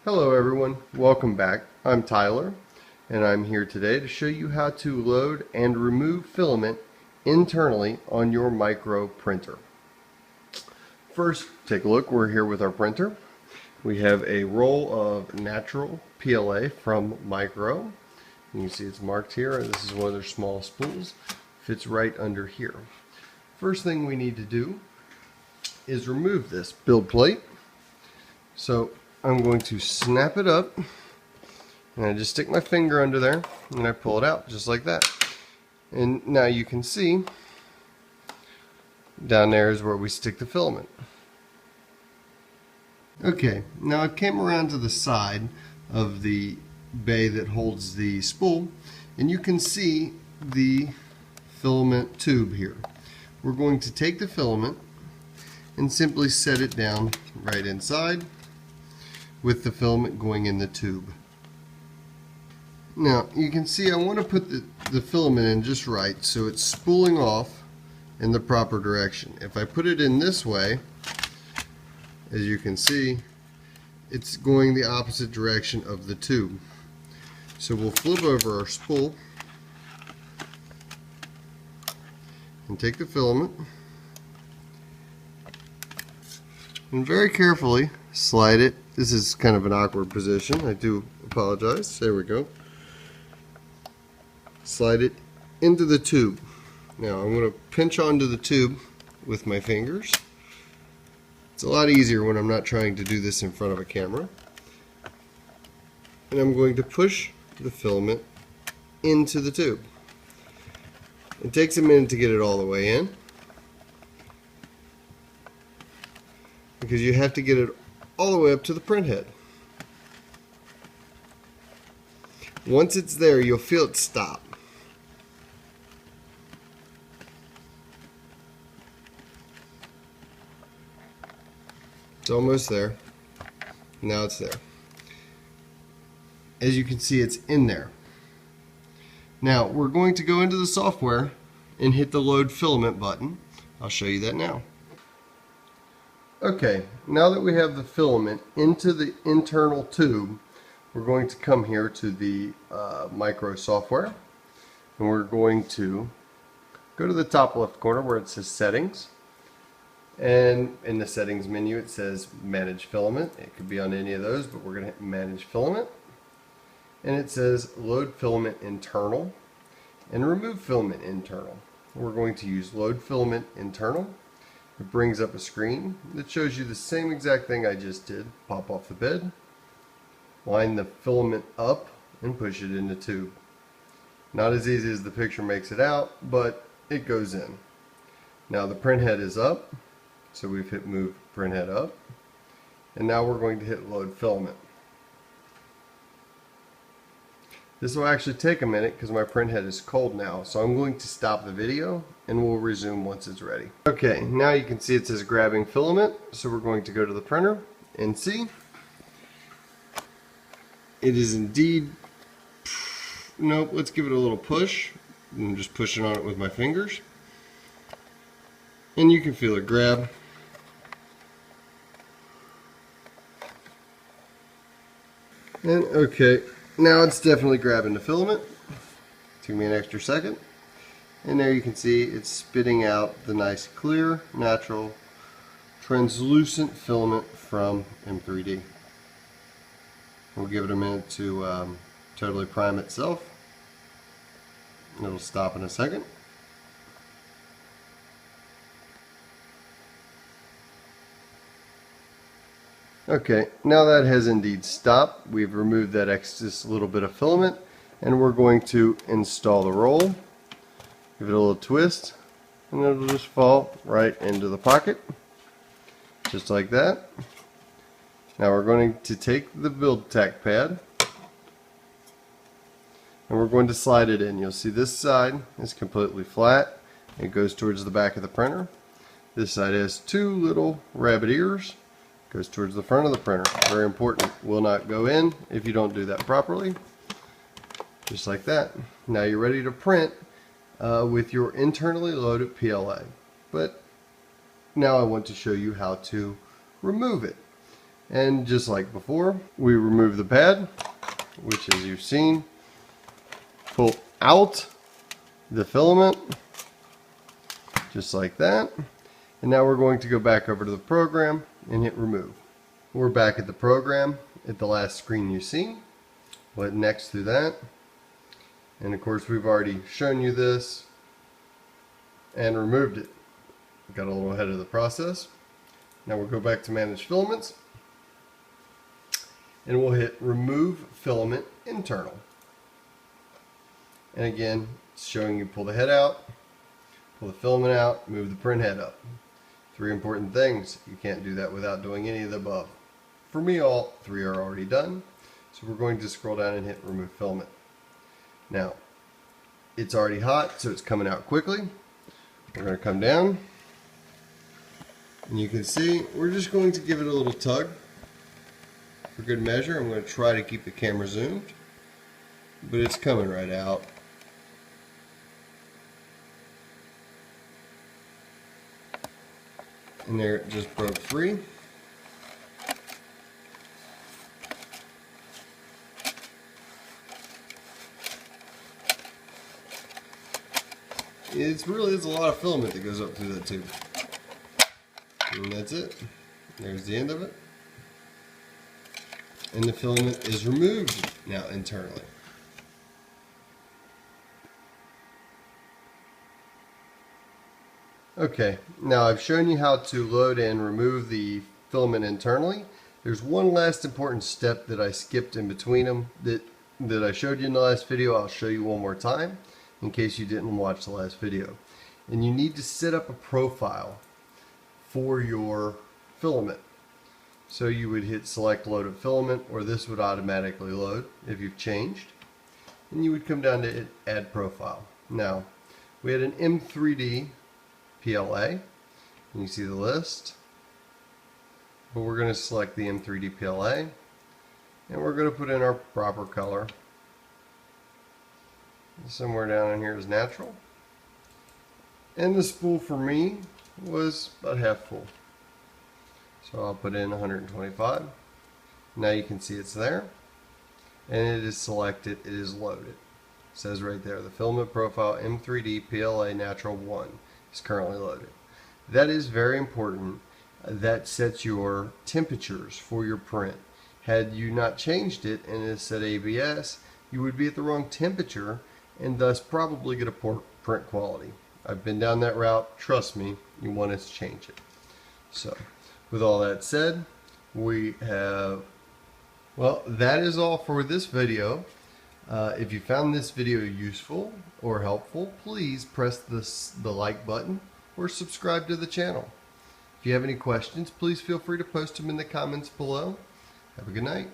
Hello everyone, welcome back. I'm Tyler and I'm here today to show you how to load and remove filament internally on your micro printer. First, take a look. We're here with our printer. We have a roll of natural PLA from Micro. You can see it's marked here. This is one of their small spools. Fits right under here. First thing we need to do is remove this build plate. So I'm going to snap it up, and I just stick my finger under there and I pull it out just like that. And now you can see down there is where we stick the filament. Okay, now it came around to the side of the bay that holds the spool, and you can see the filament tube here. We're going to take the filament and simply set it down right inside with the filament going in the tube. Now you can see I want to put the filament in just right so it's spooling off in the proper direction. If I put it in this way, as you can see, it's going the opposite direction of the tube. So we'll flip over our spool and take the filament and very carefully slide it. This is kind of an awkward position. I do apologize. There we go. Slide it into the tube. Now I'm going to pinch onto the tube with my fingers. It's a lot easier when I'm not trying to do this in front of a camera. And I'm going to push the filament into the tube. It takes a minute to get it all the way in, because you have to get it all the way up to the print head. Once it's there, you'll feel it stop. It's almost there. Now it's there. As you can see, it's in there. Now we're going to go into the software and hit the load filament button. I'll show you that now. Okay, now that we have the filament into the internal tube, we're going to come here to the Micro software, and we're going to go to the top left corner where it says settings. And in the settings menu it says manage filament. It could be on any of those, but we're going to hit manage filament. And it says load filament internal and remove filament internal. We're going to use load filament internal. It brings up a screen that shows you the same exact thing I just did. Pop off the bed, line the filament up, and push it in the tube. Not as easy as the picture makes it out, but it goes in. Now the print head is up. So we've hit move print head up, and now we're going to hit load filament. This will actually take a minute because my print head is cold now, so I'm going to stop the video and we'll resume once it's ready. Okay, now you can see it says grabbing filament, so we're going to go to the printer and see. It is indeed, nope, let's give it a little push. I'm just pushing on it with my fingers, and you can feel it grab. And okay, now it's definitely grabbing the filament. Took me an extra second. And there you can see it's spitting out the nice clear, natural, translucent filament from M3D. We'll give it a minute to totally prime itself. It'll stop in a second. Okay, now that has indeed stopped. We've removed that excess little bit of filament, and we're going to install the roll. Give it a little twist, and it'll just fall right into the pocket, just like that. Now we're going to take the build tack pad, and we're going to slide it in. You'll see this side is completely flat. It goes towards the back of the printer. This side has two little rabbit ears. Goes towards the front of the printer. Very important. Will not go in if you don't do that properly. Just like that. Now you're ready to print with your internally loaded PLA. But now I want to show you how to remove it. And just like before, we remove the pad, which as you've seen, pull out the filament, just like that. And now we're going to go back over to the program and hit remove. We're back at the program at the last screen you've seen. We'll hit next through that. And of course we've already shown you this and removed it. Got a little ahead of the process. Now we'll go back to manage filaments and we'll hit remove filament internal. And again, it's showing you pull the head out, pull the filament out, move the print head up. 3 important things. You can't do that without doing any of the above. For me, all 3 are already done. So we're going to scroll down and hit remove filament. Now, it's already hot, so it's coming out quickly. We're going to come down. And you can see, we're just going to give it a little tug for good measure. I'm going to try to keep the camera zoomed, but it's coming right out. And there it just broke free. It really is a lot of filament that goes up through that tube. And that's it. There's the end of it. And the filament is removed now internally. Okay, now I've shown you how to load and remove the filament internally. There's one last important step that I skipped in between them that I showed you in the last video. I'll show you one more time in case you didn't watch the last video. And you need to set up a profile for your filament. So you would hit select load of filament, or this would automatically load if you've changed. And you would come down to add profile. Now, we had an M3D PLA, and you see the list, but we're going to select the M3D PLA and we're going to put in our proper color. Somewhere down in here is natural, and the spool for me was about half full, so I'll put in 125. Now you can see it's there and it is selected, it is loaded. It says right there, the filament profile M3D PLA Natural 1 is currently loaded. That is very important. That sets your temperatures for your print. Had you not changed it and it said ABS, you would be at the wrong temperature and thus probably get a poor print quality. I've been down that route. Trust me, you want to change it. So, with all that said, we have, well, that is all for this video. If you found this video useful or helpful, please press the like button or subscribe to the channel. If you have any questions, please feel free to post them in the comments below. Have a good night.